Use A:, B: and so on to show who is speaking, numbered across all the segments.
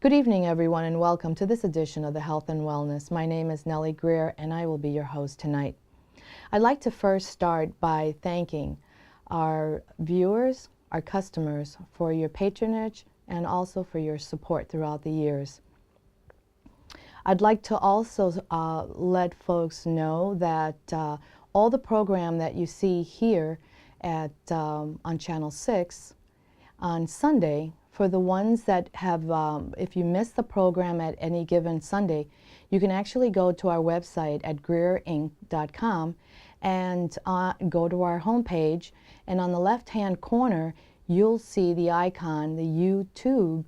A: Good evening, everyone, and welcome to this edition of the Health and Wellness. My name is Nellie Greer, and I will be your host tonight. I'd like to first start by thanking our viewers, our customers, for your patronage and also for your support throughout the years. I'd like to also let folks know that all the program that you see here at on Channel 6 on Sunday, for the ones that have, if you miss the program at any given Sunday, you can actually go to our website at greerinc.com and go to our homepage, and on the left-hand corner you'll see the icon, the YouTube,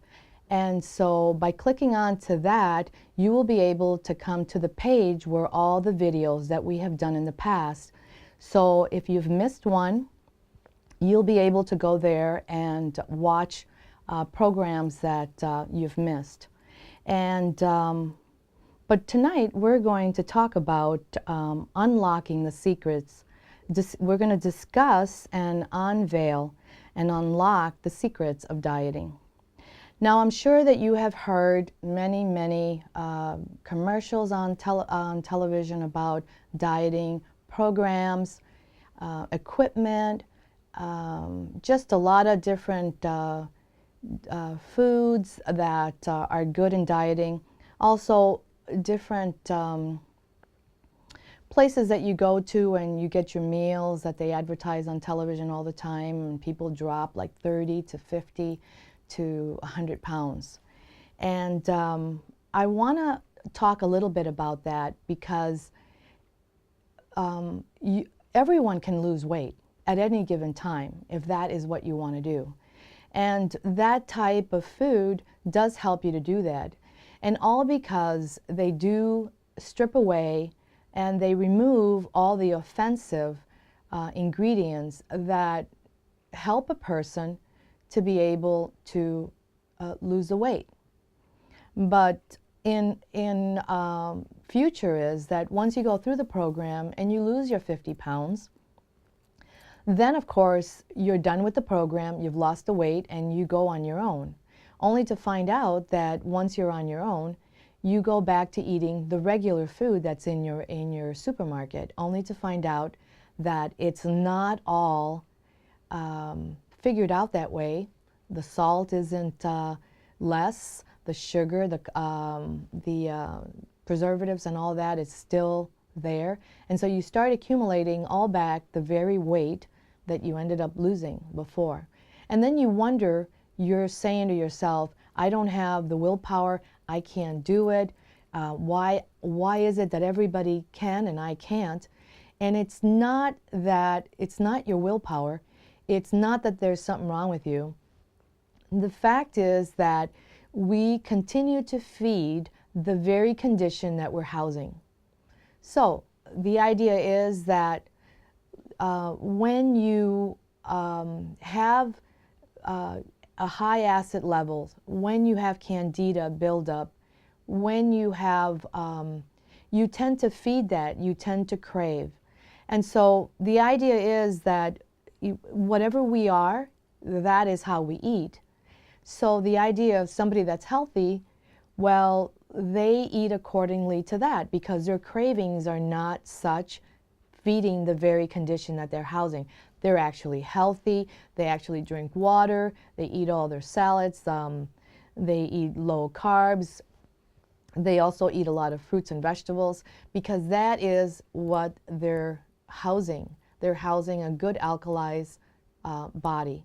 A: and so by clicking onto that you will be able to come to the page where all the videos that we have done in the past. So if you've missed one, you'll be able to go there and watch programs that you've missed. And but tonight we're going to talk about unlocking the secrets. We're going to discuss and unveil and unlock the secrets of dieting. Now, I'm sure that you have heard many commercials on television about dieting programs, equipment, just a lot of different foods that are good in dieting. Also, different places that you go to and you get your meals that they advertise on television all the time, and people drop like 30 to 50 to 100 pounds. And I want to talk a little bit about that because everyone can lose weight at any given time if that is what you want to do. And that type of food does help you to do that. And all because they do strip away and they remove all the offensive ingredients that help a person to be able to lose the weight. But in future is that once you go through the program and you lose your 50 pounds, then of course you're done with the program, you've lost the weight, and you go on your own, only to find out that once you're on your own, you go back to eating the regular food that's in your supermarket, only to find out that it's not all figured out that way. The salt isn't less, the sugar, the preservatives and all that is still there, and so you start accumulating all back the very weight that you ended up losing before. And then you wonder, you're saying to yourself, I don't have the willpower, I can't do it, why is it that everybody can and I can't? And it's not your willpower, it's not that there's something wrong with you. The fact is that we continue to feed the very condition that we're housing. So the idea is that when you have a high acid levels, when you have candida buildup, when you have, you tend to feed that, you tend to crave. And so the idea is that whatever we are, that is how we eat. So the idea of somebody that's healthy, well, they eat accordingly to that because their cravings are not such feeding the very condition that they're housing. They're actually healthy, they actually drink water, they eat all their salads, they eat low carbs, they also eat a lot of fruits and vegetables because that is what they're housing. They're housing a good alkalized body.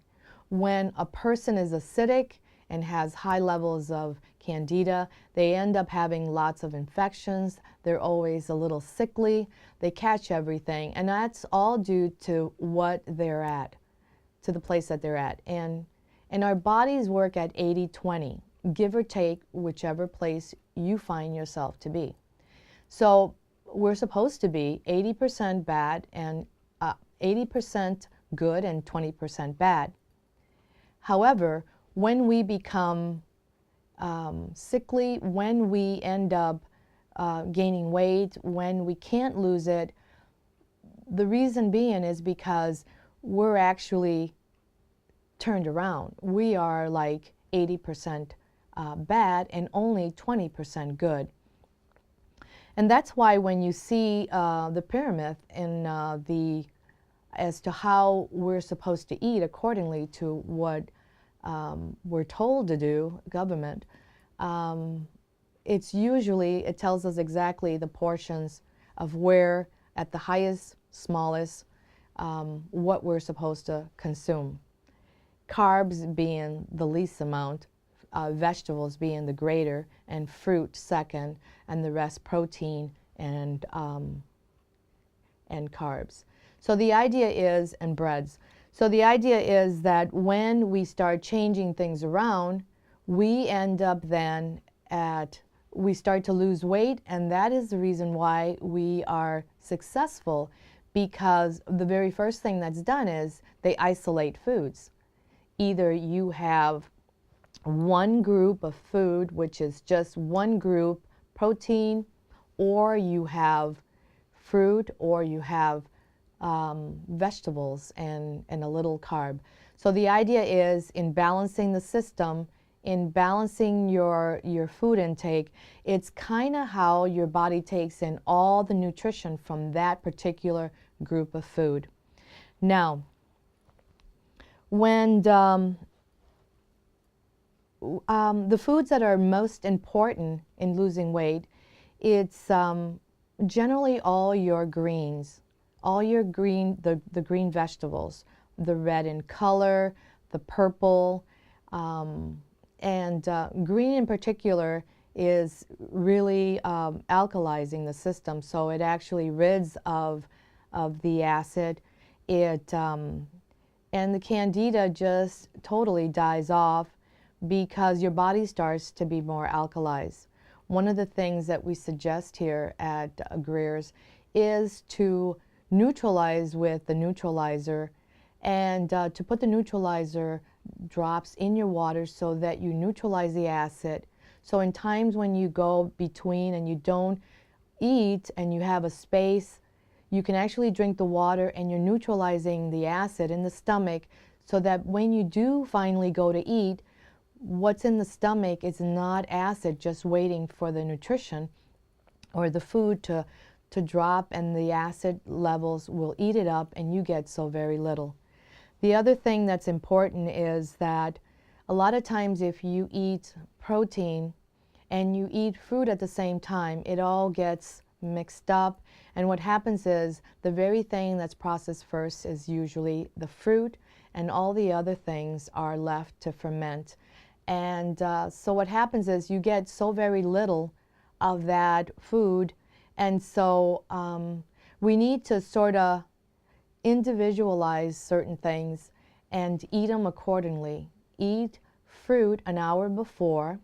A: When a person is acidic and has high levels of candida, they end up having lots of infections, they're always a little sickly, they catch everything, and that's all due to what they're at, to the place that they're at. And our bodies work at 80-20, give or take whichever place you find yourself to be. So we're supposed to be 80% bad and 80% good and 20% bad. However, when we become sickly, when we end up gaining weight, when we can't lose it, the reason being is because we're actually turned around. We are like 80% bad and only 20% good. And that's why when you see the pyramid in as to how we're supposed to eat accordingly to what we're told to do, government, it tells us exactly the portions of where at the highest, smallest, what we're supposed to consume. Carbs being the least amount, vegetables being the greater, and fruit second, and the rest protein and carbs. So the idea is, and breads. So the idea is that when we start changing things around, we end up then we start to lose weight, and that is the reason why we are successful, because the very first thing that's done is they isolate foods. Either you have one group of food, which is just one group, protein, or you have fruit, or you have vegetables and a little carb. So the idea is, in balancing the system, in balancing your food intake, it's kind of how your body takes in all the nutrition from that particular group of food. Now, when the foods that are most important in losing weight, it's generally all your greens, the green vegetables, the red in color, the purple, and green in particular is really alkalizing the system, so it actually rids of the acid. And the candida just totally dies off because your body starts to be more alkalized. One of the things that we suggest here at Greer's is to neutralize with the neutralizer, and to put the neutralizer drops in your water so that you neutralize the acid. So in times when you go between and you don't eat and you have a space, you can actually drink the water and you're neutralizing the acid in the stomach, so that when you do finally go to eat, what's in the stomach is not acid just waiting for the nutrition or the food to drop, and the acid levels will eat it up and you get so very little. The other thing that's important is that a lot of times if you eat protein and you eat fruit at the same time, it all gets mixed up, and what happens is the very thing that's processed first is usually the fruit, and all the other things are left to ferment. And so what happens is you get so very little of that food, and so we need to sort of individualize certain things and eat them accordingly. Eat fruit an hour before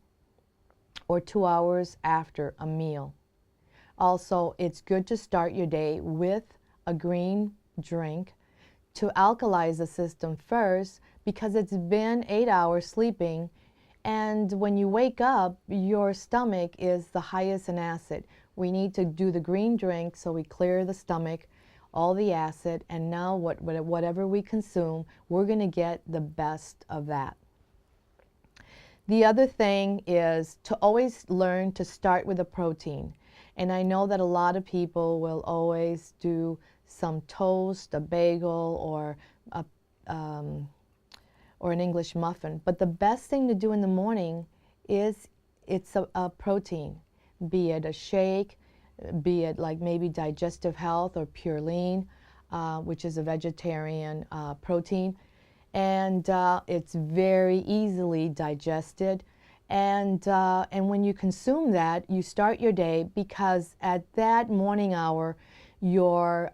A: or 2 hours after a meal. Also, it's good to start your day with a green drink to alkalize the system first, because it's been 8 hours sleeping, and when you wake up, your stomach is the highest in acid. We need to do the green drink so we clear the stomach, all the acid, and now whatever we consume, we're going to get the best of that. The other thing is to always learn to start with a protein. And I know that a lot of people will always do some toast, a bagel, or an English muffin. But the best thing to do in the morning is it's a protein, be it a shake, be it like maybe Digestive Health or Pure Lean, which is a vegetarian protein. And it's very easily digested. And when you consume that, you start your day, because at that morning hour, your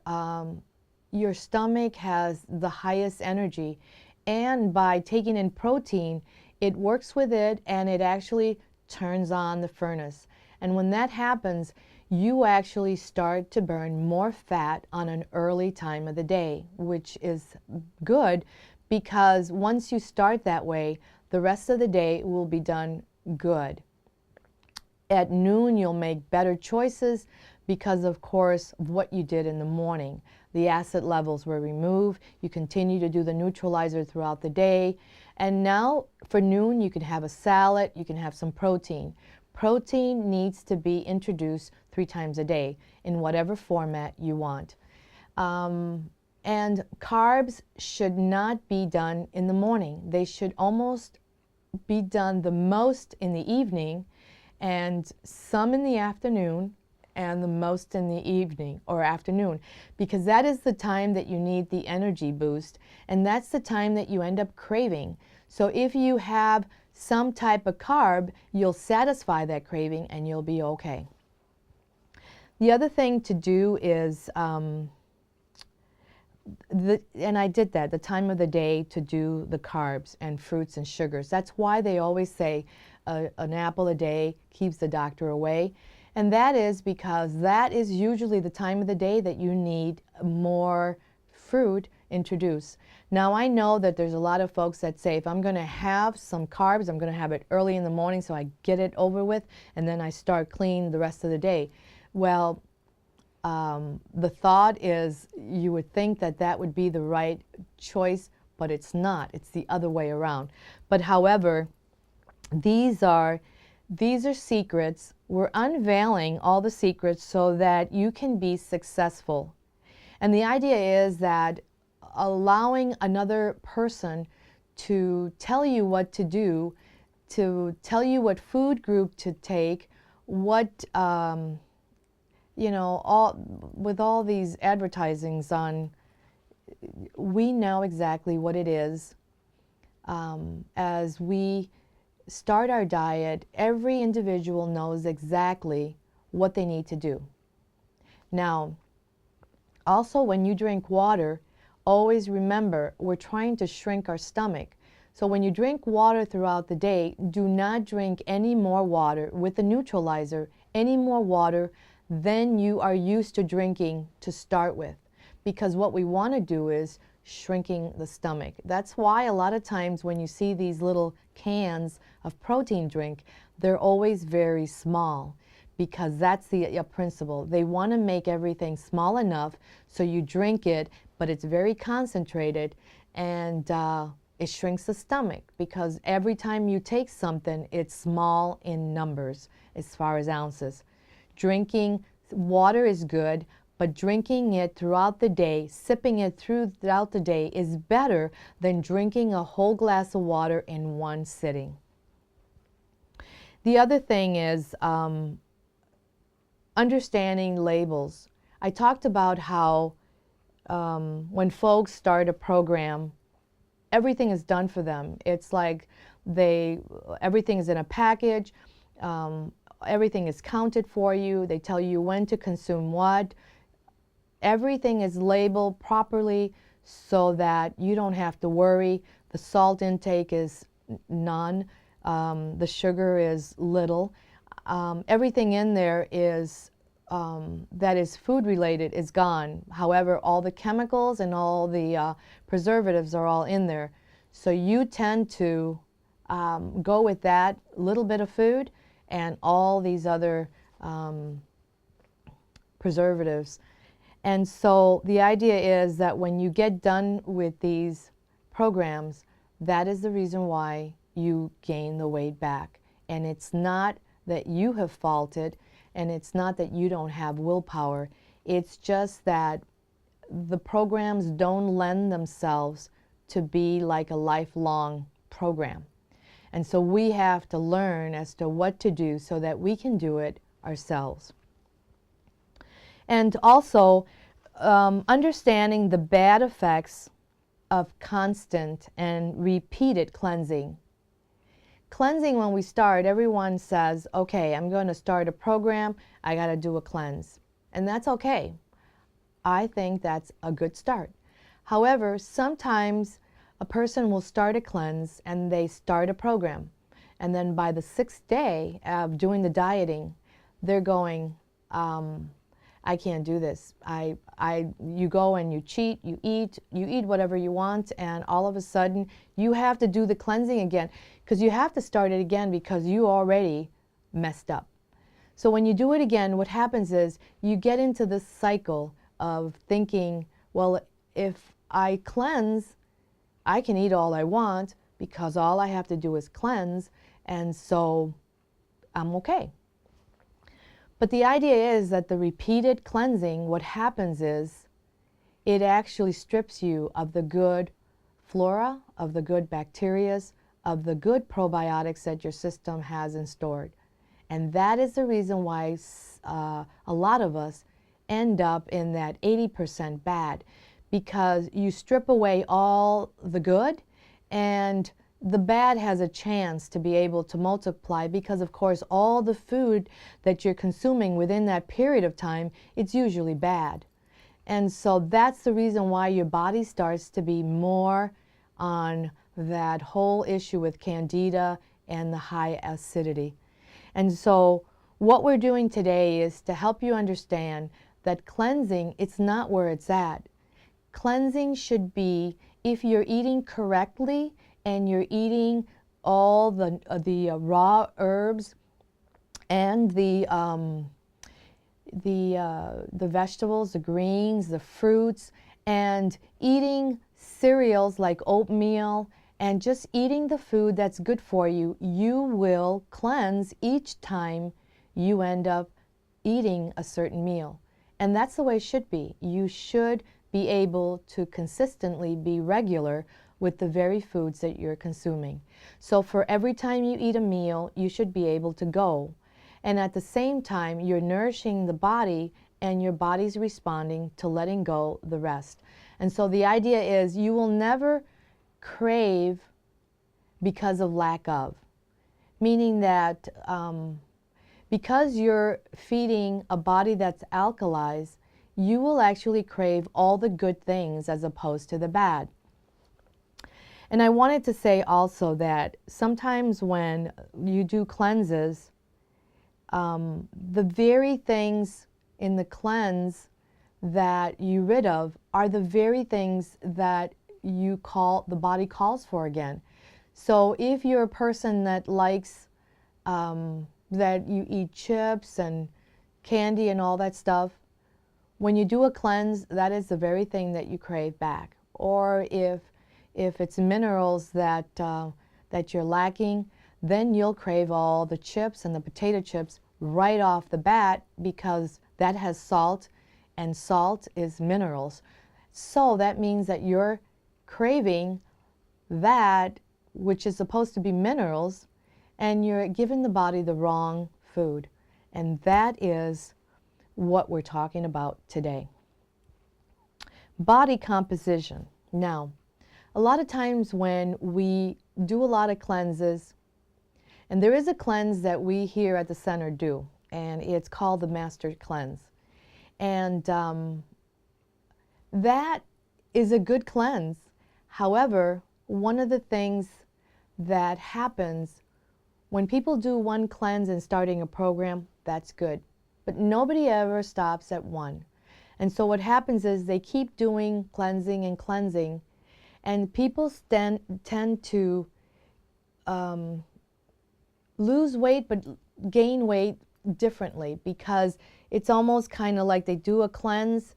A: stomach has the highest energy. And by taking in protein, it works with it and it actually turns on the furnace. And when that happens, you actually start to burn more fat on an early time of the day, which is good, because once you start that way, the rest of the day will be done good. At noon, you'll make better choices because, of course, of what you did in the morning. The acid levels were removed. You continue to do the neutralizer throughout the day, And now for noon, you can have a salad, you can have some protein. Protein needs to be introduced 3 times a day in whatever format you want. And carbs should not be done in the morning. They should almost be done the most in the evening, and some in the afternoon, and the most in the evening or afternoon, because that is the time that you need the energy boost, and that's the time that you end up craving. So if you have some type of carb, you'll satisfy that craving and you'll be okay. The other thing to do is, and I did that, the time of the day to do the carbs and fruits and sugars. That's why they always say an apple a day keeps the doctor away. And that is because that is usually the time of the day that you need more fruit introduced. Now I know that there's a lot of folks that say if I'm going to have some carbs, I'm going to have it early in the morning so I get it over with and then I start clean the rest of the day. Well, the thought is you would think that that would be the right choice, but it's not. It's the other way around. But however, these are secrets. We're unveiling all the secrets so that you can be successful. And the idea is that allowing another person to tell you what to do, to tell you what food group to take, what, you know, with all these advertisings on, we know exactly what it is. As we start our diet, every individual knows exactly what they need to do. Now, also when you drink water, always remember we're trying to shrink our stomach. So when you drink water throughout the day, do not drink any more water with a neutralizer, any more water than you are used to drinking to start with. Because what we want to do is shrinking the stomach. That's why a lot of times when you see these little cans of protein drink, they're always very small, because that's the principle. They want to make everything small enough so you drink it, but it's very concentrated, and it shrinks the stomach, because every time you take something, it's small in numbers as far as ounces. Drinking water is good, but drinking it throughout the day, sipping it throughout the day is better than drinking a whole glass of water in one sitting. The other thing is understanding labels. I talked about how when folks start a program, everything is done for them. It's like everything is in a package, everything is counted for you, they tell you when to consume what. Everything is labeled properly so that you don't have to worry. The salt intake is none. The sugar is little. Everything in there is that is food related is gone. However, all the chemicals and all the preservatives are all in there. So you tend to go with that little bit of food and all these other preservatives. And so the idea is that when you get done with these programs, that is the reason why you gain the weight back. And it's not that you have faulted, and it's not that you don't have willpower. It's just that the programs don't lend themselves to be like a lifelong program. And so we have to learn as to what to do so that we can do it ourselves. And also, understanding the bad effects of constant and repeated cleansing. Cleansing, when we start, everyone says, okay, I'm going to start a program, I got to do a cleanse. And that's okay. I think that's a good start. However, sometimes a person will start a cleanse and they start a program. And then by the 6th day of doing the dieting, they're going, I can't do this. You go and you cheat, you eat whatever you want, and all of a sudden you have to do the cleansing again, because you have to start it again because you already messed up. So when you do it again, what happens is you get into this cycle of thinking, well, if I cleanse, I can eat all I want, because all I have to do is cleanse, and so I'm okay. But the idea is that the repeated cleansing, what happens is it actually strips you of the good flora, of the good bacteria, of the good probiotics that your system has in stored. And that is the reason why a lot of us end up in that 80% bad, because you strip away all the good and the bad has a chance to be able to multiply, because of course all the food that you're consuming within that period of time, it's usually bad. And so that's the reason why your body starts to be more on that whole issue with candida and the high acidity. And so what we're doing today is to help you understand that cleansing, it's not where it's at. Cleansing should be if you're eating correctly and you're eating all the raw herbs and the vegetables, the greens, the fruits, and eating cereals like oatmeal, and just eating the food that's good for you, you will cleanse each time you end up eating a certain meal. And that's the way it should be. You should be able to consistently be regular with the very foods that you're consuming. So for every time you eat a meal, you should be able to go. And at the same time, you're nourishing the body and your body's responding to letting go the rest. And so the idea is you will never crave because of lack of. Meaning that because you're feeding a body that's alkalized, you will actually crave all the good things as opposed to the bad. And I wanted to say also that sometimes when you do cleanses, the very things in the cleanse that you rid of are the very things that the body calls for again. So if you're a person that likes that you eat chips and candy and all that stuff, when you do a cleanse, that is the very thing that you crave back. Or if it's minerals that you're lacking, then you'll crave all the chips and the potato chips right off the bat, because that has salt, and salt is minerals. So that means that you're craving that which is supposed to be minerals, and you're giving the body the wrong food. And that is what we're talking about today. Body composition. Now, a lot of times when we do a lot of cleanses, and there is a cleanse that we here at the center do, and it's called the Master Cleanse. And that is a good cleanse. However, one of the things that happens when people do one cleanse and starting a program, that's good. But nobody ever stops at one. And so what happens is they keep doing cleansing and cleansing, and people tend to lose weight but gain weight differently, because it's almost kind of like they do a cleanse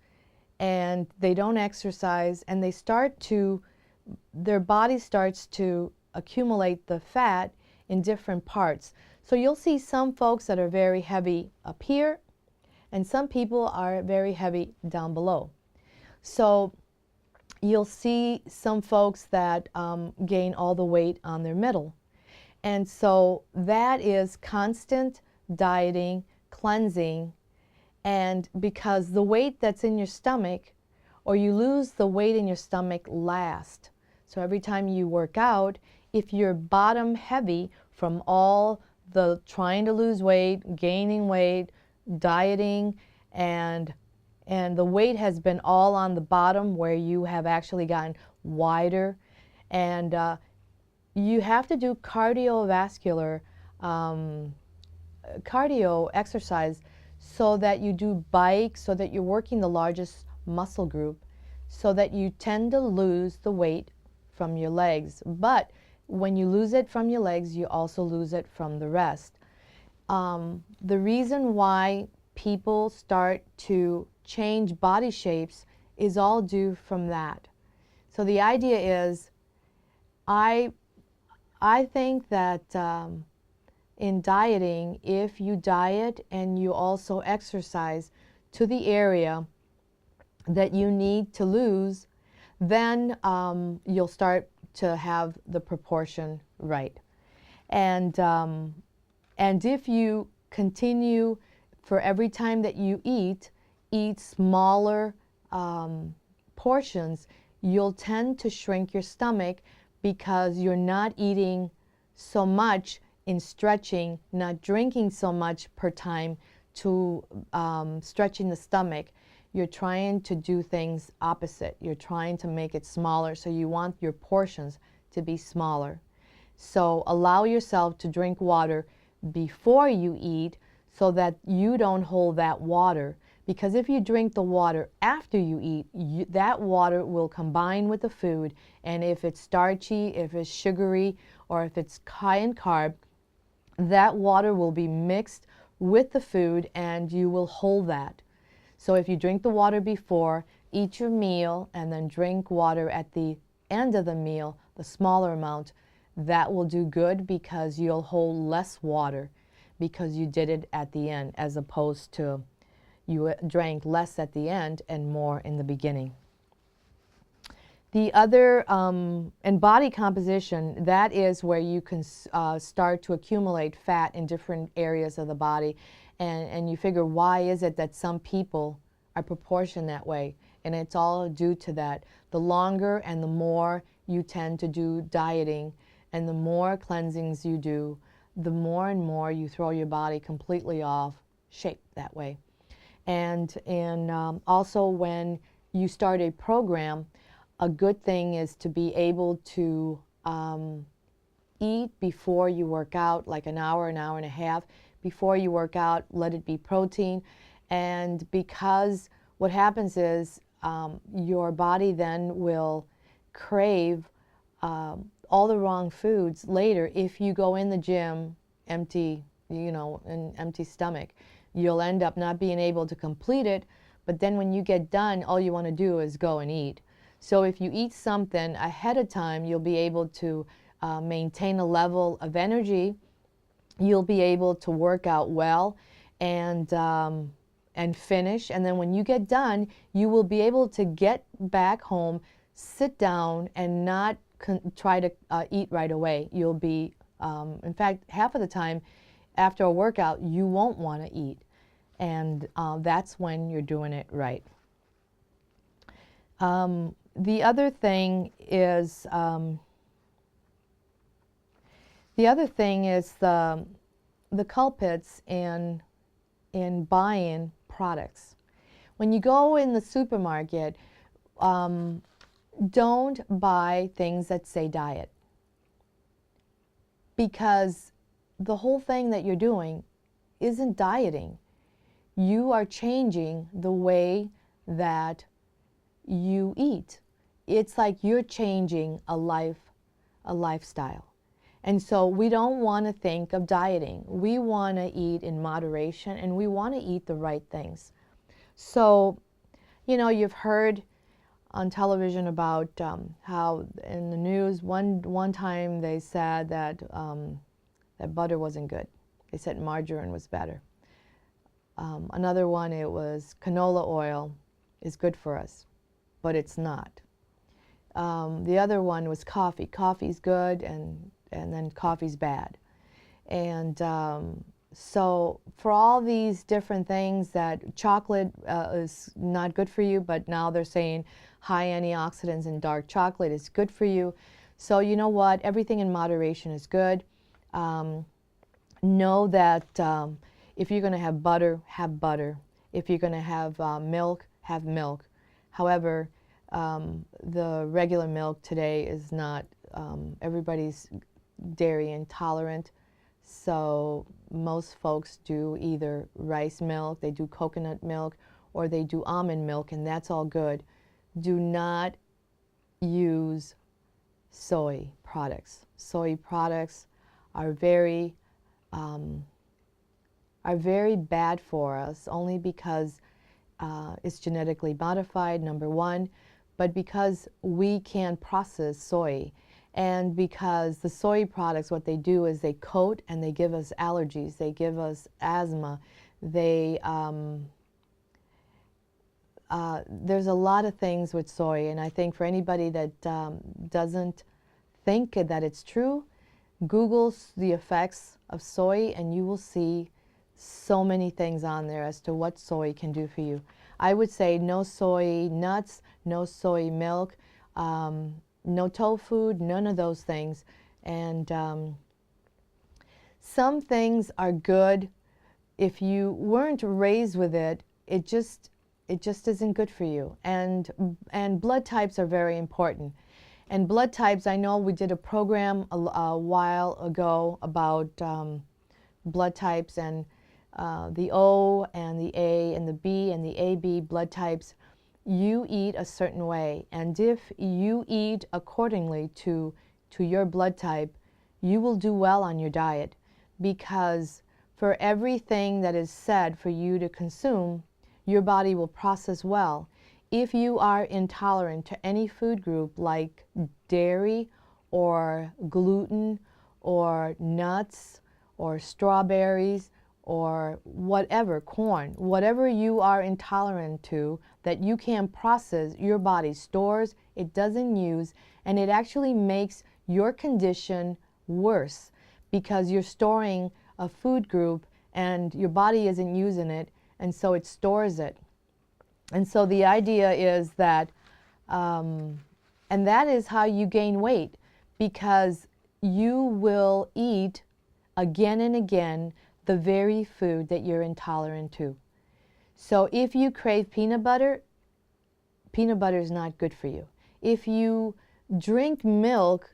A: and they don't exercise, and their body starts to accumulate the fat in different parts. So you'll see some folks that are very heavy up here, and some people are very heavy down below. So you'll see some folks that gain all the weight on their middle. And so that is constant dieting, cleansing, and because the weight that's in your stomach, or you lose the weight in your stomach last. So every time you work out, if you're bottom heavy from all the trying to lose weight, gaining weight, dieting, and the weight has been all on the bottom where you have actually gotten wider, and you have to do cardiovascular cardio exercise, so that you do bike, so that you're working the largest muscle group, so that you tend to lose the weight from your legs. But when you lose it from your legs, you also lose it from the rest. The reason why people start to change body shapes is all due from that. So the idea is, I I think that in dieting, if you diet and you also exercise to the area that you need to lose, then you'll start to have the proportion right. And if you continue for every time that you eat smaller portions, you'll tend to shrink your stomach because you're not eating so much in stretching, not drinking so much per time to stretching the stomach. You're trying to do things opposite. You're trying to make it smaller, so you want your portions to be smaller. So allow yourself to drink water before you eat so that you don't hold that water. Because if you drink the water after you eat, that water will combine with the food. And if it's starchy, if it's sugary, or if it's high in carb, that water will be mixed with the food and you will hold that. So if you drink the water before, eat your meal, and then drink water at the end of the meal, the smaller amount, that will do good because you'll hold less water because you did it at the end, as opposed to you drank less at the end and more in the beginning. The other, and body composition, that is where you can start to accumulate fat in different areas of the body. And you figure, why is it that some people are proportioned that way? And it's all due to that. The longer and the more you tend to do dieting and the more cleansings you do, the more and more you throw your body completely off shape that way. And also when you start a program, a good thing is to be able to eat before you work out, like an hour and a half before you work out. Let it be protein. And because what happens is your body then will crave all the wrong foods later. If you go in the gym empty, an empty stomach, you'll end up not being able to complete it. But then when you get done, all you want to do is go and eat. So if you eat something ahead of time, you'll be able to maintain a level of energy. You'll be able to work out well and finish. And then when you get done, you will be able to get back home, sit down, and not try to eat right away. You'll be, in fact, half of the time after a workout, you won't want to eat. And that's when you're doing it right. The other thing is the culprits in buying products. When you go in the supermarket, don't buy things that say diet, because the whole thing that you're doing isn't dieting. You are changing the way that you eat. It's like you're changing a lifestyle. And so we don't want to think of dieting. We want to eat in moderation, and we want to eat the right things. So, you've heard on television about how in the news one time they said that that butter wasn't good. They said margarine was better. Another one, it was canola oil is good for us, but it's not. The other one was coffee. Coffee's good, and then coffee's bad. And so for all these different things, that chocolate is not good for you, but now they're saying high antioxidants in dark chocolate is good for you. So you know what? Everything in moderation is good. Know that if you're going to have butter, have butter. If you're going to have milk, have milk. However, the regular milk today is not, everybody's dairy intolerant, so most folks do either rice milk, they do coconut milk, or they do almond milk, and that's all good. Do not use soy products. Soy products are very bad for us, only because it's genetically modified, number one, but because we can't process soy. And because the soy products, what they do is they coat and they give us allergies, they give us asthma, they there's a lot of things with soy, and I think for anybody that doesn't think that it's true, Google the effects of soy and you will see so many things on there as to what soy can do for you. I would say no soy nuts, no soy milk, no tofu, none of those things. And some things are good. If you weren't raised with it, it just isn't good for you. And blood types are very important. And blood types, I know we did a program a while ago about blood types, and the O and the A and the B and the AB blood types. You eat a certain way, and if you eat accordingly to your blood type, you will do well on your diet, because for everything that is said for you to consume, your body will process well. If you are intolerant to any food group like dairy or gluten or nuts or strawberries or whatever, corn, whatever you are intolerant to that you can't process, your body stores, it doesn't use, and it actually makes your condition worse because you're storing a food group and your body isn't using it, and so it stores it. And so the idea is that, and that is how you gain weight, because you will eat again and again the very food that you're intolerant to. So if you crave peanut butter is not good for you. If you drink milk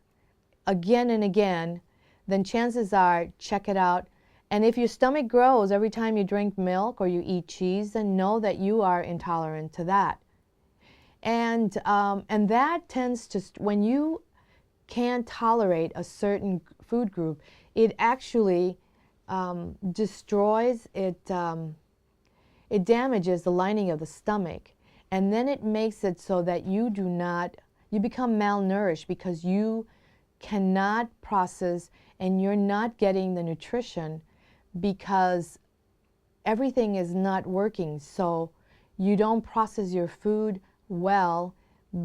A: again and again, then chances are, check it out. And if your stomach grows every time you drink milk or you eat cheese, then know that you are intolerant to that. And that tends to, when you can't tolerate a certain food group, it actually destroys it. It damages the lining of the stomach, and then it makes it so that you become malnourished because you cannot process and you're not getting the nutrition because everything is not working. So you don't process your food well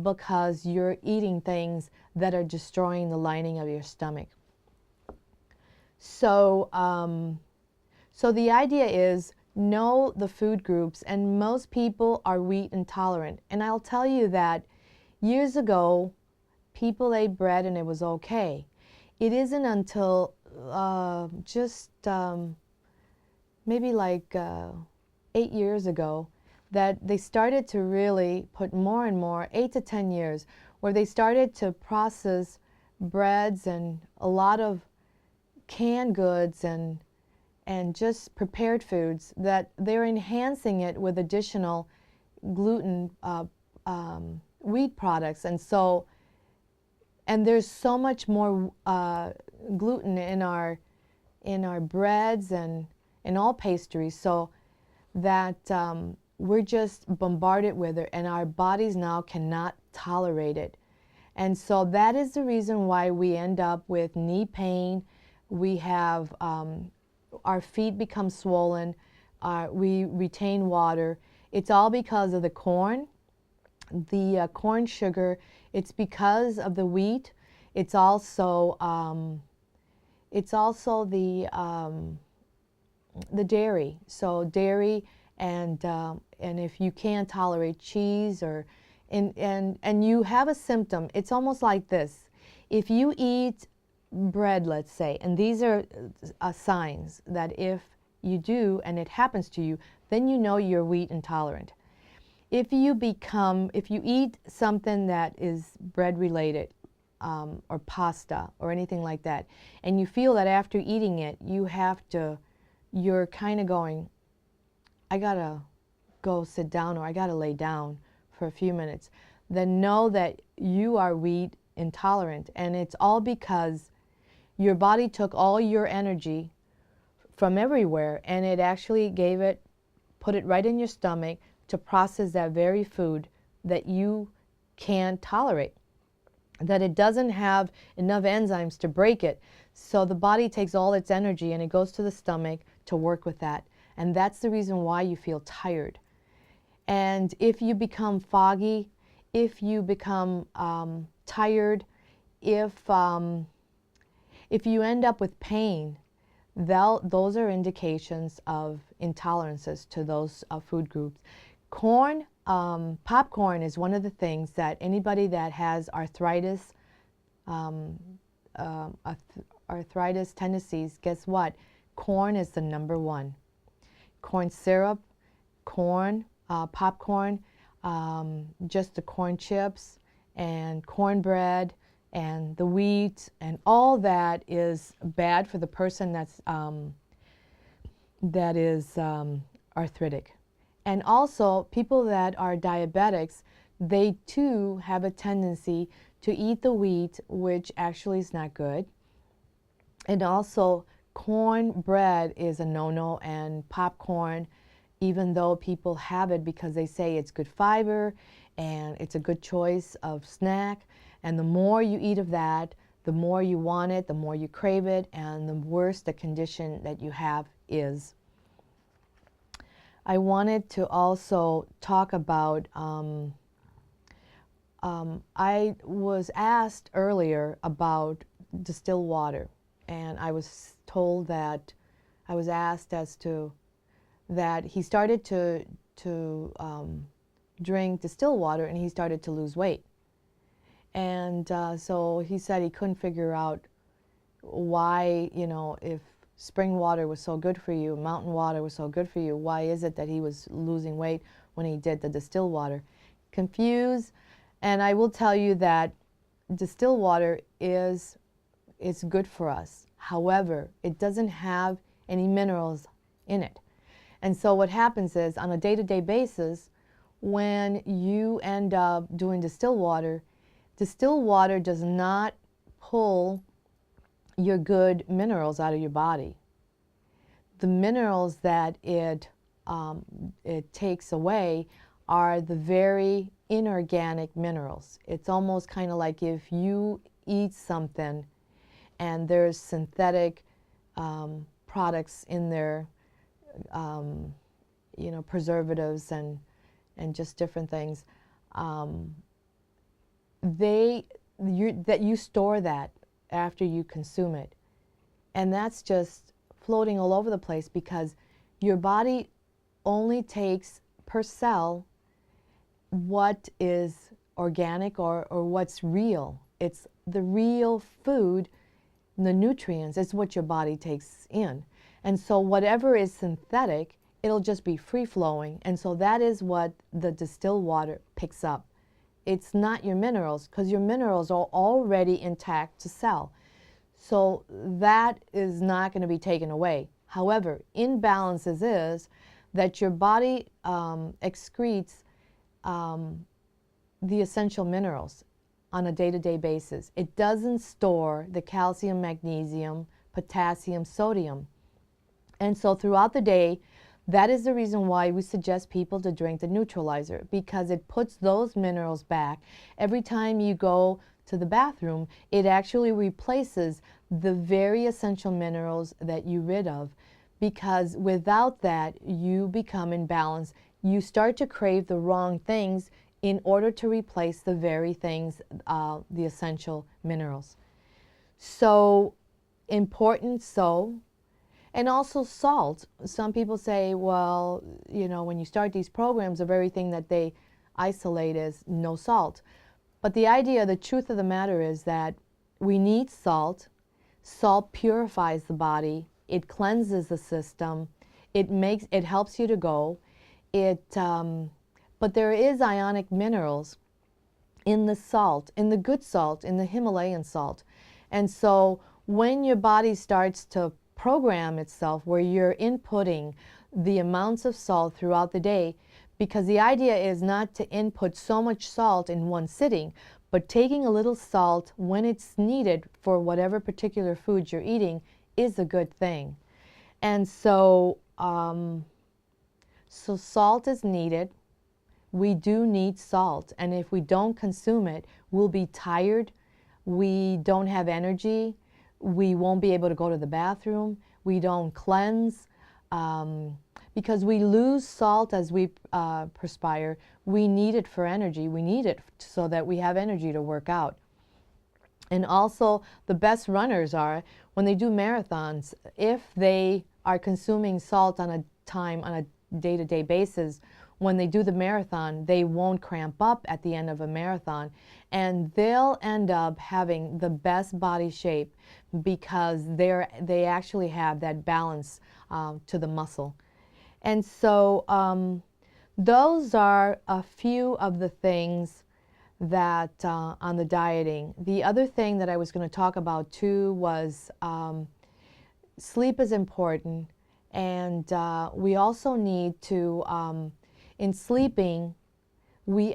A: because you're eating things that are destroying the lining of your stomach. So, so the idea is, know the food groups, and most people are wheat intolerant. And I'll tell you that years ago, people ate bread and it was okay. It isn't until maybe like 8 years ago that they started to really put more and more, 8 to 10 years, where they started to process breads and a lot of canned goods and just prepared foods, that they're enhancing it with additional gluten wheat products. And so, and there's so much more gluten in our breads and in all pastries, so that we're just bombarded with it, and our bodies now cannot tolerate it. And so that is the reason why we end up with knee pain. We have our feet become swollen, we retain water. It's all because of the corn, corn sugar. It's because of the wheat. It's also the dairy. So dairy, and if you can't tolerate cheese, or and you have a symptom, it's almost like this. If you eat bread, let's say, and these are signs that if you do and it happens to you, then you know you're wheat intolerant. If you eat something that is bread related, or pasta or anything like that, and you feel that after eating it you're kind of going, I gotta go sit down, or I gotta lay down for a few minutes, then know that you are wheat intolerant. And it's all because your body took all your energy from everywhere, and it actually put it right in your stomach to process that very food that you can't tolerate. that it doesn't have enough enzymes to break it. So the body takes all its energy and it goes to the stomach to work with that. And that's the reason why you feel tired. And if you become foggy, if you become tired, if you end up with pain, those are indications of intolerances to those food groups. Corn, popcorn is one of the things that anybody that has arthritis, arthritis tendencies, guess what? Corn is the number one. Corn syrup, corn, popcorn, just the corn chips and cornbread and the wheat and all that is bad for the person that is arthritic. And also people that are diabetics, they too have a tendency to eat the wheat, which actually is not good. And also cornbread is a no-no, and popcorn, even though people have it because they say it's good fiber and it's a good choice of snack. And the more you eat of that, the more you want it, the more you crave it, and the worse the condition that you have is. I wanted to also talk about, I was asked earlier about distilled water, and I was told that, I was asked as to that he started to drink distilled water and he started to lose weight. And so he said he couldn't figure out why, you know, if spring water was so good for you, mountain water was so good for you, why is it that he was losing weight when he did the distilled water? Confused. And I will tell you that distilled water is good for us. However, it doesn't have any minerals in it. And so what happens is on a day-to-day basis, when you end up doing distilled water does not pull your good minerals out of your body. The minerals that it takes away are the very inorganic minerals. It's almost kind of like if you eat something and there's synthetic products in there, you know, preservatives and just different things, that you store that after you consume it. And that's just floating all over the place because your body only takes per cell what is organic or what's real. It's the real food, the nutrients, it's what your body takes in. And so whatever is synthetic, it'll just be free-flowing. And so that is what the distilled water picks up. It's not your minerals, because your minerals are already intact to sell. So that is not going to be taken away. However, imbalances is that your body excretes the essential minerals on a day-to-day basis. It doesn't store the calcium, magnesium, potassium, sodium. And so throughout the day, that is the reason why we suggest people to drink the neutralizer, because it puts those minerals back. Every time you go to the bathroom, it actually replaces the very essential minerals that you rid of, because without that, you become imbalanced. You start to crave the wrong things in order to replace the very things, the essential minerals. So important, and also salt. Some people say, well, you know, when you start these programs, the very thing that they isolate is no salt. But the idea, the truth of the matter is that we need salt. Salt purifies the body. It cleanses the system. It helps you to go. But there is ionic minerals in the salt, in the good salt, in the Himalayan salt. And so when your body starts to program itself, where you're inputting the amounts of salt throughout the day, because the idea is not to input so much salt in one sitting, but taking a little salt when it's needed for whatever particular food you're eating is a good thing. And so, so salt is needed. We do need salt, and if we don't consume it, we'll be tired, we don't have energy, we won't be able to go to the bathroom, we don't cleanse, because we lose salt as we perspire. We need it for energy. We need it so that we have energy to work out. And also, the best runners are, when they do marathons, if they are consuming salt on a day-to-day basis, when they do the marathon, they won't cramp up at the end of a marathon, and they'll end up having the best body shape because they actually have that balance to the muscle. And so those are a few of the things that on the dieting. The other thing that I was going to talk about too was sleep is important, and we also need to, in sleeping, we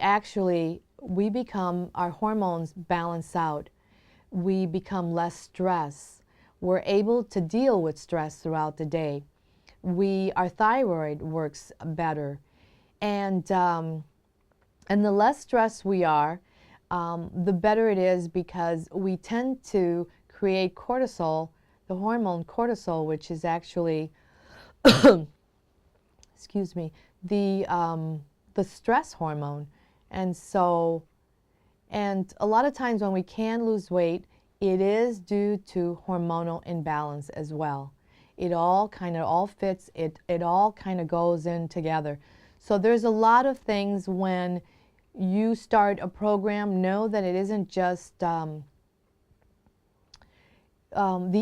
A: become, our hormones balance out. We become less stressed. We're able to deal with stress throughout the day. Our thyroid works better, and the less stressed we are, the better it is, because we tend to create cortisol, the hormone cortisol, which is actually, excuse me, the stress hormone. And so, and a lot of times when we can lose weight, it is due to hormonal imbalance as well. It all kind of all fits, it all kind of goes in together. So there's a lot of things when you start a program. Know that it isn't just the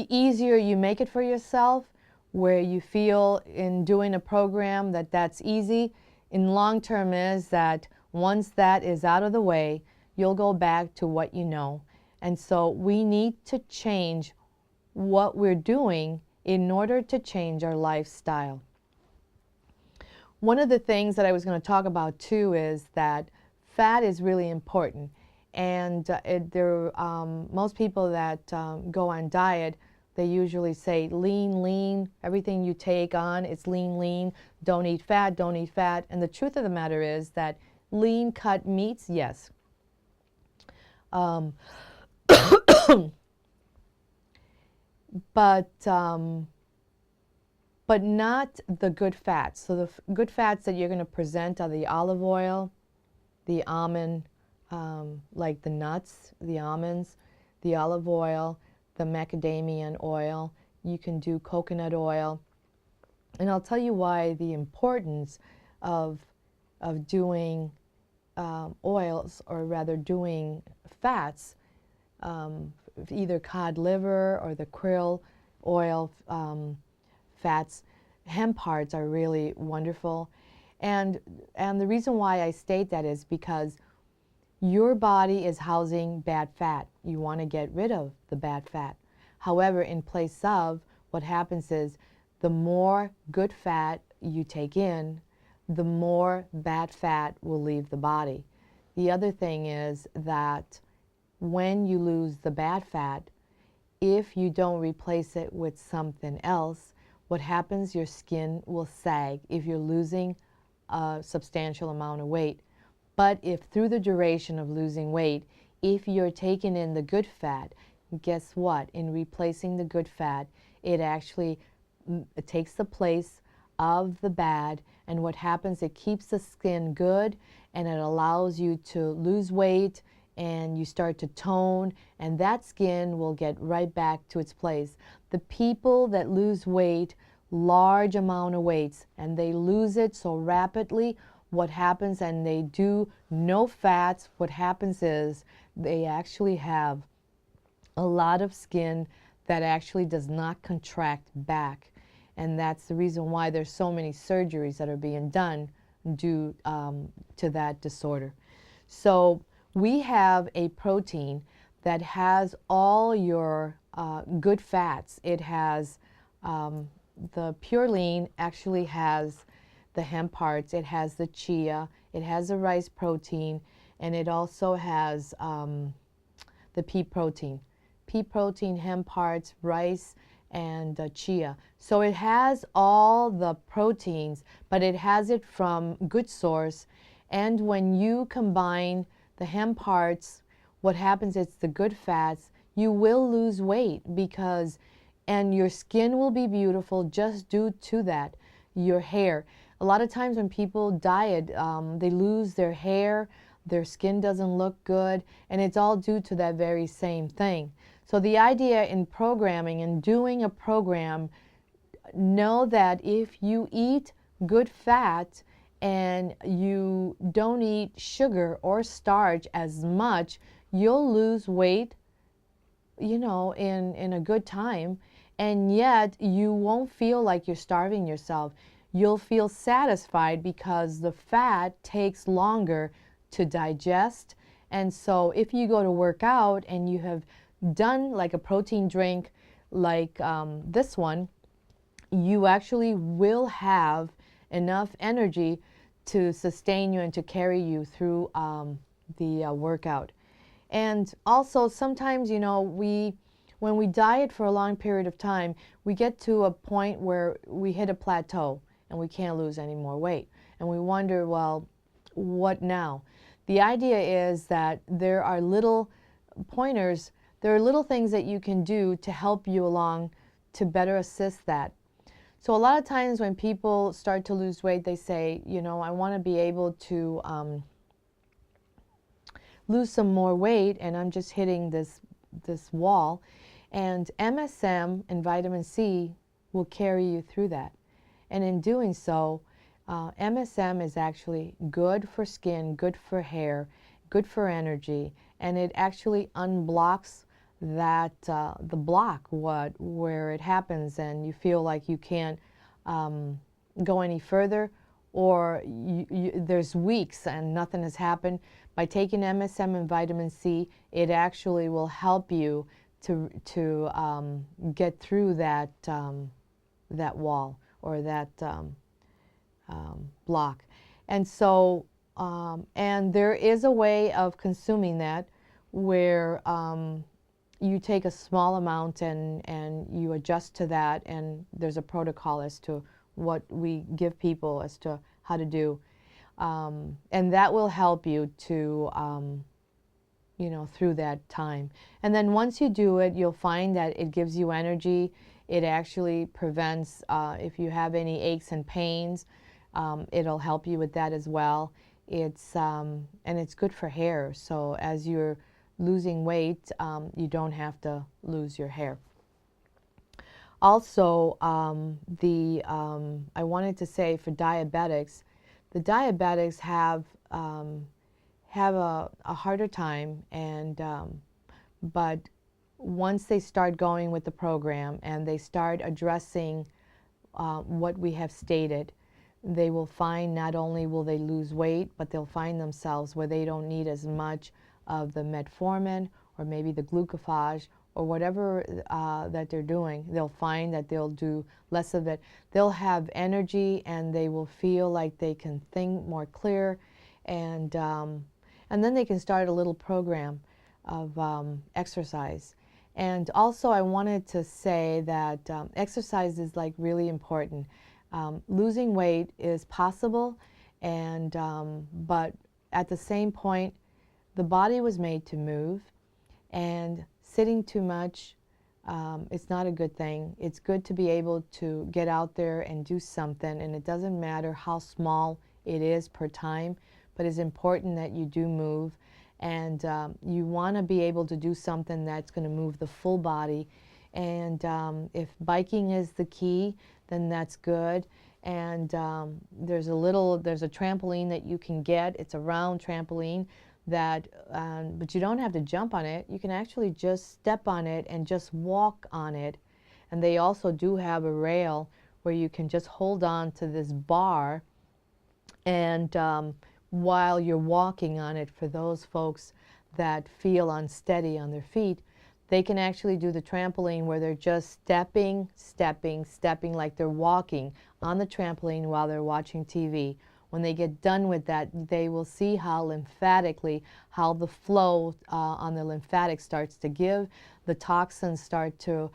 A: easier you make it for yourself, where you feel in doing a program that that's easy, in long term is that once that is out of the way, you'll go back to what you know. And so we need to change what we're doing in order to change our lifestyle. One of the things that I was going to talk about too is that fat is really important. And most people that go on diet, they usually say lean, lean, everything you take on, it's lean, lean, don't eat fat, don't eat fat. And the truth of the matter is that lean cut meats, yes. But not the good fats. So the good fats that you're going to present are the olive oil, the almond, like the nuts, the almonds, the olive oil, the macadamia oil. You can do coconut oil. And I'll tell you why the importance of doing oils, or rather doing fats, either cod liver or the krill oil fats. Hemp hearts are really wonderful. And the reason why I state that is because your body is housing bad fat. You want to get rid of the bad fat. However, in place of, what happens is the more good fat you take in, the more bad fat will leave the body. The other thing is that when you lose the bad fat, if you don't replace it with something else, what happens, your skin will sag if you're losing a substantial amount of weight. But if through the duration of losing weight, if you're taking in the good fat, guess what? In replacing the good fat, it actually takes the place of the bad, and what happens, it keeps the skin good, and it allows you to lose weight, and you start to tone, and that skin will get right back to its place. The people that lose weight, large amount of weights, and they lose it so rapidly, what happens, and they do no fats, what happens is they actually have a lot of skin that actually does not contract back. And that's the reason why there's so many surgeries that are being done due to that disorder. So we have a protein that has all your good fats. It has the Pure Lean actually has the hemp hearts, it has the chia, it has the rice protein, and it also has the pea protein. Pea protein, hemp hearts, rice, and chia. So it has all the proteins, but it has it from good source. And when you combine the hemp hearts what happens, it's the good fats, you will lose weight and your skin will be beautiful just due to that. Your hair. A lot of times when people diet, they lose their hair, their skin doesn't look good, and it's all due to that very same thing. So the idea in programming and doing a program, know that if you eat good fat and you don't eat sugar or starch as much, you'll lose weight, in a good time, and yet you won't feel like you're starving yourself. You'll feel satisfied because the fat takes longer to digest. And so if you go to work out and you have done like a protein drink like this one, you actually will have enough energy to sustain you and to carry you through the workout. And also sometimes, when we diet for a long period of time, we get to a point where we hit a plateau and we can't lose any more weight. And we wonder, well, what now? The idea is that there are little pointers, there are little things that you can do to help you along to better assist that. So a lot of times when people start to lose weight, they say, I want to be able to lose some more weight, and I'm just hitting this wall. And MSM and vitamin C will carry you through that. And in doing so, MSM is actually good for skin, good for hair, good for energy, and it actually unblocks that the block where it happens, and you feel like you can't go any further, or there's weeks and nothing has happened. By taking MSM and vitamin C, it actually will help you to get through that wall or that block. And so, and there is a way of consuming that where you take a small amount and you adjust to that, and there's a protocol as to what we give people as to how to do. And that will help you to, through that time. And then once you do it, you'll find that it gives you energy. It actually prevents, if you have any aches and pains, it'll help you with that as well. And it's good for hair. So as you're losing weight, you don't have to lose your hair. Also, I wanted to say for diabetics, the diabetics have a harder time, and but once they start going with the program and they start addressing what we have stated, they will find not only will they lose weight, but they'll find themselves where they don't need as much of the metformin or maybe the glucophage or whatever that they're doing. They'll find that they'll do less of it. They'll have energy, and they will feel like they can think more clear, and then they can start a little program of exercise. And also I wanted to say that exercise is like really important. Losing weight is possible, and but at the same point, the body was made to move, and sitting too much, it's not a good thing. It's good to be able to get out there and do something, and it doesn't matter how small it is per time, but it's important that you do move, and you want to be able to do something that's going to move the full body. And if biking is the key, then that's good. And there's a trampoline that you can get. It's a round trampoline that, but you don't have to jump on it. You can actually just step on it and just walk on it. And they also do have a rail where you can just hold on to this bar, and while you're walking on it, for those folks that feel unsteady on their feet, they can actually do the trampoline where they're just stepping like they're walking on the trampoline while they're watching TV. When they get done with that, they will see how the flow on the lymphatic starts to give. The toxins start to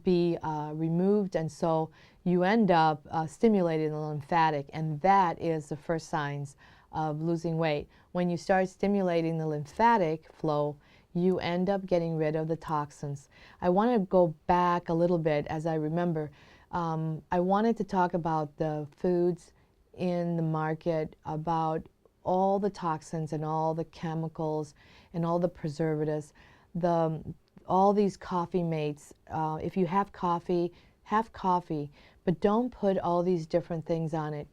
A: be removed, and so you end up stimulating the lymphatic, and that is the first signs of losing weight. When you start stimulating the lymphatic flow, you end up getting rid of the toxins. I want to go back a little bit as I remember. I wanted to talk about the foods in the market, about all the toxins and all the chemicals and all the preservatives, all these coffee mates. If you have coffee, but don't put all these different things on it.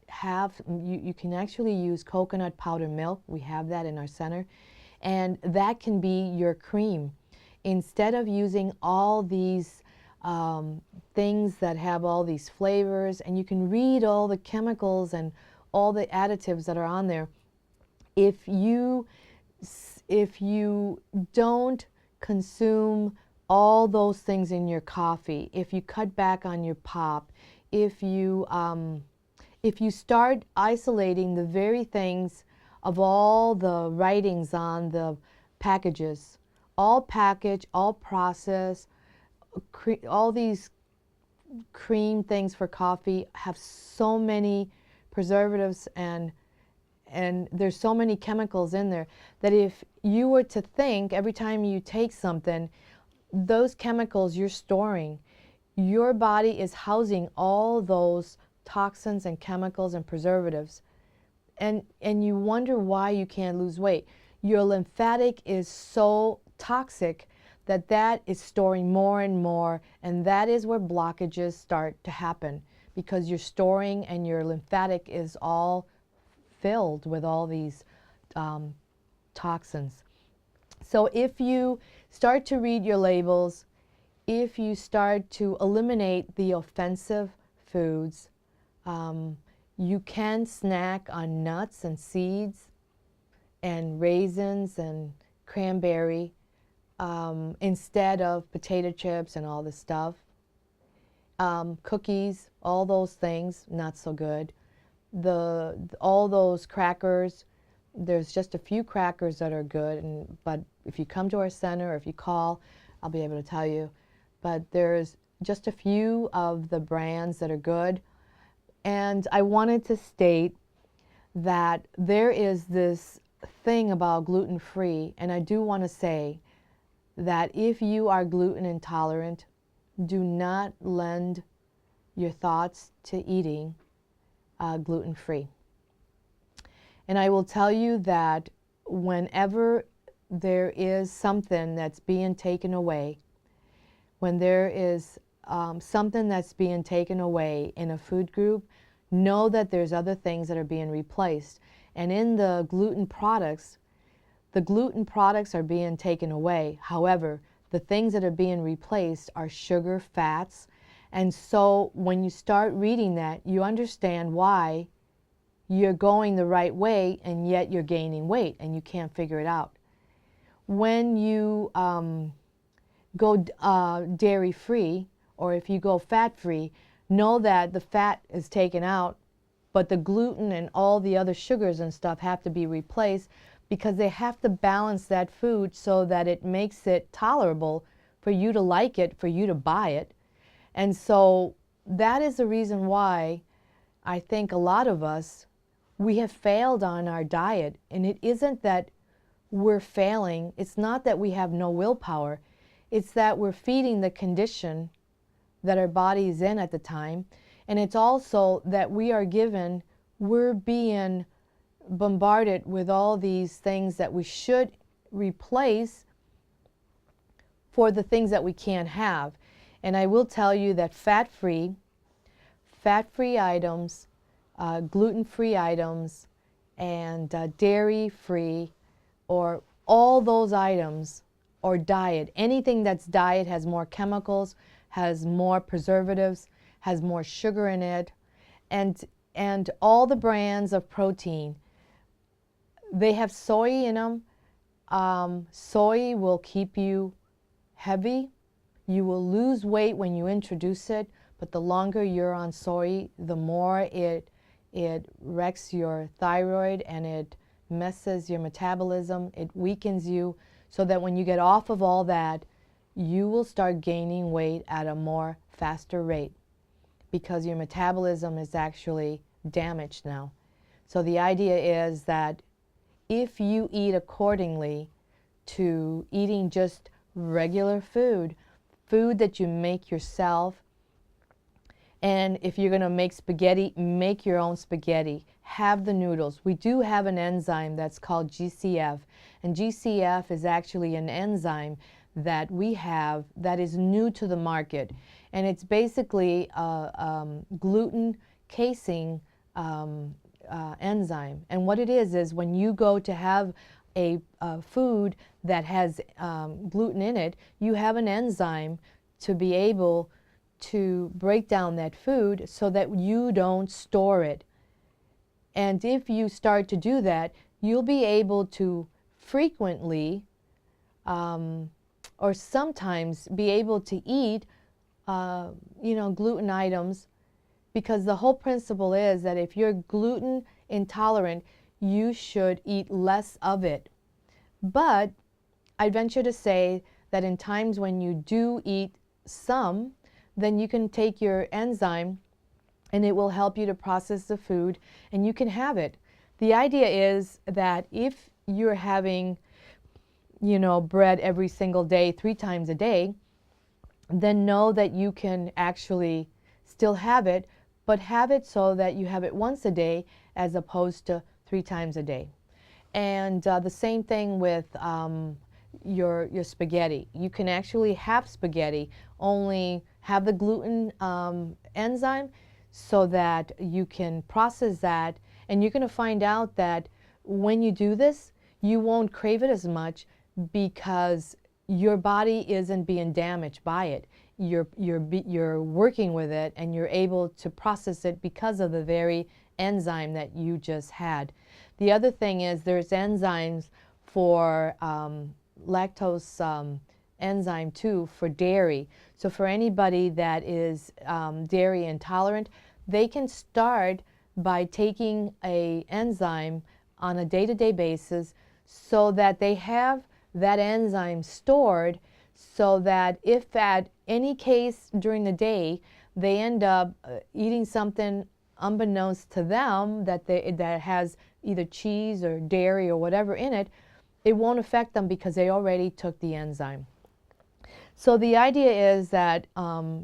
A: You can actually use coconut powder milk. We have that in our center, and that can be your cream. Instead of using all these things that have all these flavors, and you can read all the chemicals and all the additives that are on there. If you don't consume all those things in your coffee, if you cut back on your pop, if you start isolating the very things of all the writings on the packages, all package, all process, all these cream things for coffee have so many preservatives and there's so many chemicals in there that if you were to think every time you take something, those chemicals you're storing, your body is housing all those toxins and chemicals and preservatives, and you wonder why you can't lose weight. Your lymphatic is so toxic that is storing more and more, and that is where blockages start to happen, because you're storing and your lymphatic is all filled with all these toxins. So if you start to read your labels, if you start to eliminate the offensive foods, you can snack on nuts and seeds and raisins and cranberry instead of potato chips and all this stuff. Cookies, all those things, not so good. All those crackers, there's just a few crackers that are good, but if you come to our center or if you call, I'll be able to tell you. But there's just a few of the brands that are good. And I wanted to state that there is this thing about gluten-free, and I do want to say that if you are gluten intolerant, do not lend your thoughts to eating gluten-free. And I will tell you that whenever there is something that's being taken away, when there is something that's being taken away in a food group, know that there's other things that are being replaced. And in the gluten products are being taken away. However, the things that are being replaced are sugar, fats. And so when you start reading that, you understand why you're going the right way and yet you're gaining weight and you can't figure it out. When you go dairy-free, or if you go fat-free, know that the fat is taken out, but the gluten and all the other sugars and stuff have to be replaced, because they have to balance that food so that it makes it tolerable for you to like it, for you to buy it. And so that is the reason why I think a lot of us, we have failed on our diet. And it isn't that we're failing. It's not that we have no willpower. It's that we're feeding the condition that our body is in at the time. And it's also that we're being bombarded with all these things that we should replace for the things that we can't have. And I will tell you that fat-free items, gluten-free items, and dairy-free, or all those items, or diet, anything that's diet has more chemicals, has more preservatives, has more sugar in it, and all the brands of protein, they have soy in them. Soy will keep you heavy. You will lose weight when you introduce it, but the longer you're on soy, the more it wrecks your thyroid and it messes your metabolism. It weakens you, so that when you get off of all that, you will start gaining weight at a more faster rate, because your metabolism is actually damaged now. So the idea is that if you eat accordingly to eating just regular food, food that you make yourself, and if you're going to make spaghetti, make your own spaghetti. Have the noodles. We do have an enzyme that's called GCF, and GCF is actually an enzyme that we have that is new to the market, and it's basically a gluten casing enzyme. And what it is when you go to have a food that has gluten in it, you have an enzyme to be able to break down that food so that you don't store it. And if you start to do that, you'll be able to frequently or sometimes be able to eat gluten items, because the whole principle is that if you're gluten intolerant, you should eat less of it. But I venture to say that in times when you do eat some, then you can take your enzyme and it will help you to process the food and you can have it. The idea is that if you're having, bread every single day, 3 times a day, then know that you can actually still have it, but have it so that you have it once a day as opposed to 3 times a day. And the same thing with your spaghetti. You can actually have spaghetti, only have the gluten enzyme so that you can process that, and you're going to find out that when you do this, you won't crave it as much because your body isn't being damaged by it. You're working with it and you're able to process it because of the very enzyme that you just had. The other thing is there's enzymes for lactose enzyme too for dairy. So for anybody that is dairy intolerant, they can start by taking a enzyme on a day-to-day basis so that they have that enzyme stored, so that if at any case during the day they end up eating something unbeknownst to them that has either cheese or dairy or whatever in it, it won't affect them because they already took the enzyme. So the idea is that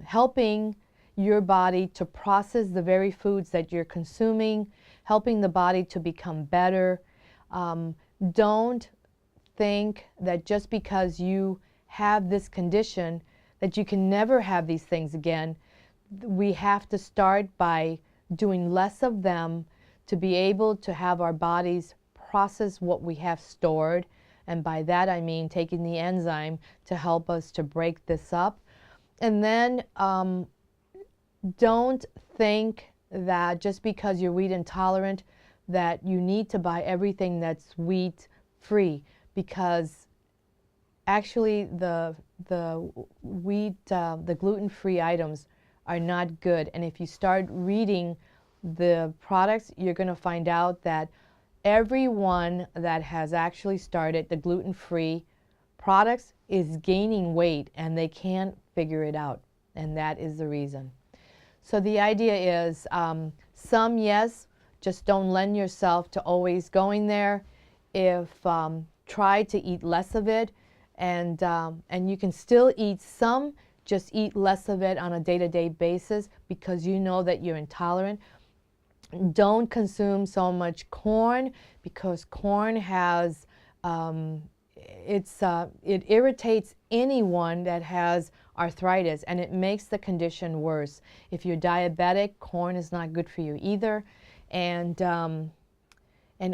A: helping your body to process the very foods that you're consuming, helping the body to become better. Don't think that just because you have this condition that you can never have these things again. We have to start by doing less of them to be able to have our bodies process what we have stored. And by that I mean taking the enzyme to help us to break this up. And then don't think that just because you're wheat intolerant that you need to buy everything that's wheat free, because actually the wheat, the gluten-free items are not good. And if you start reading the products, you're going to find out that everyone that has actually started the gluten-free products is gaining weight and they can't figure it out. And that is the reason. So the idea is some, yes, just don't lend yourself to always going there. If try to eat less of it, and you can still eat some, just eat less of it on a day-to-day basis because you know that you're intolerant. Don't consume so much corn because corn has, it irritates anyone that has arthritis and it makes the condition worse. If you're diabetic, corn is not good for you either. And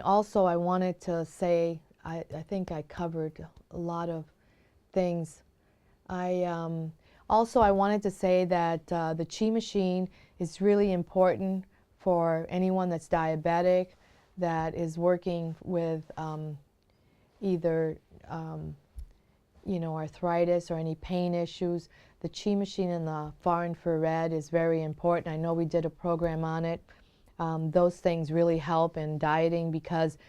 A: also I wanted to say, I think I covered a lot of things. Also I wanted to say that the Chi machine is really important for anyone that's diabetic, that is working with either arthritis or any pain issues. The Chi machine and the far infrared is very important. I know we did a program on it. Those things really help in dieting because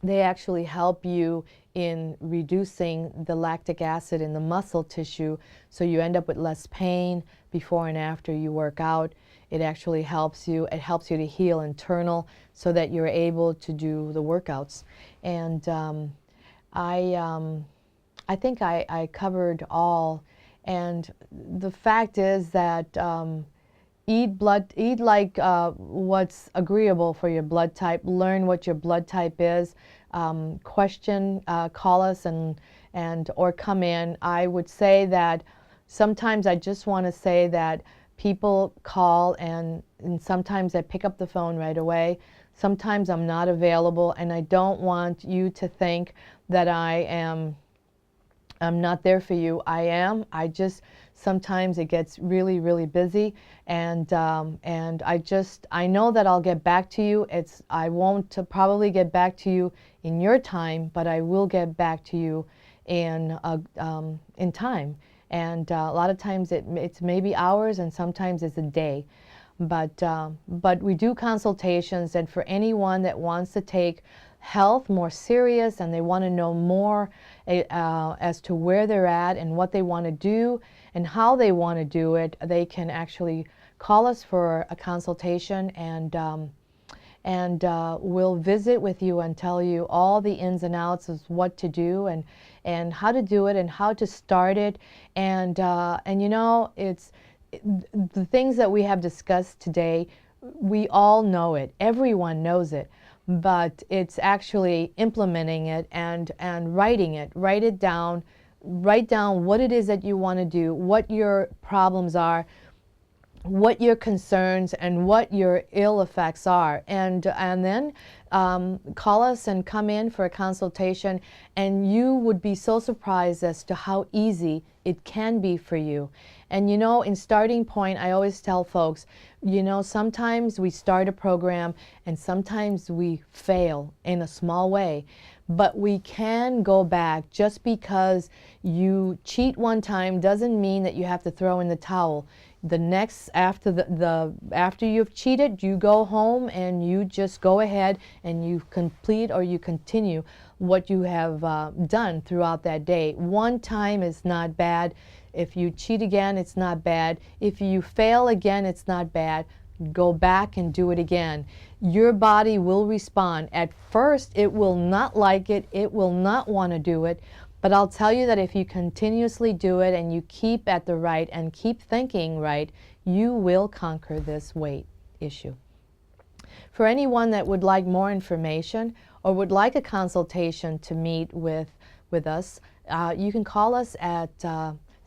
A: they actually help you in reducing the lactic acid in the muscle tissue, so you end up with less pain before and after you work out. It actually helps you. It helps you to heal internal so that you're able to do the workouts. And I think I covered all. And the fact is that eat like what's agreeable for your blood type. Learn what your blood type is. Question, call us and or come in. I would say that sometimes I just want to say that people call and sometimes I pick up the phone right away. Sometimes I'm not available, and I don't want you to think that I'm not there for you. I am. I just sometimes it gets really, really busy, and I know that I'll get back to you. I won't probably get back to you in your time, but I will get back to you in time. And a lot of times it's maybe hours, and sometimes it's a day. But we do consultations, and for anyone that wants to take health more serious and they want to know more as to where they're at and what they want to do and how they want to do it, they can actually call us for a consultation, and we'll visit with you and tell you all the ins and outs of what to do and how to do it and how to start it. And you know, it's the things that we have discussed today, we all know it. Everyone knows it. But it's actually implementing it and writing it. Write it down. Write down what it is that you want to do, what your problems are, what your concerns and what your ill effects are, and then call us and come in for a consultation, and you would be so surprised as to how easy it can be for you. And you know, in starting point, I always tell folks, you know, sometimes we start a program and sometimes we fail in a small way, but we can go back. Just because you cheat one time doesn't mean that you have to throw in the towel. The next, after you've cheated, you go home and you just go ahead and you complete or you continue what you have done throughout that day. One time is not bad. If you cheat again, it's not bad. If you fail again, it's not bad. Go back and do it again. Your body will respond. At first, it will not like it. It will not want to do it. But I'll tell you that if you continuously do it and you keep at the right and keep thinking right, you will conquer this weight issue. For anyone that would like more information or would like a consultation to meet with us, you can call us at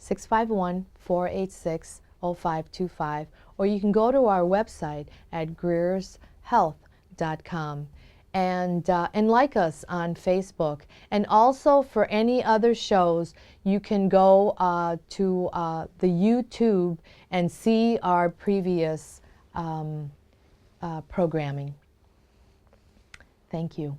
A: 651-486-0525, or you can go to our website at greershealth.com. And like us on Facebook. And also for any other shows, you can go to the YouTube and see our previous programming. Thank you.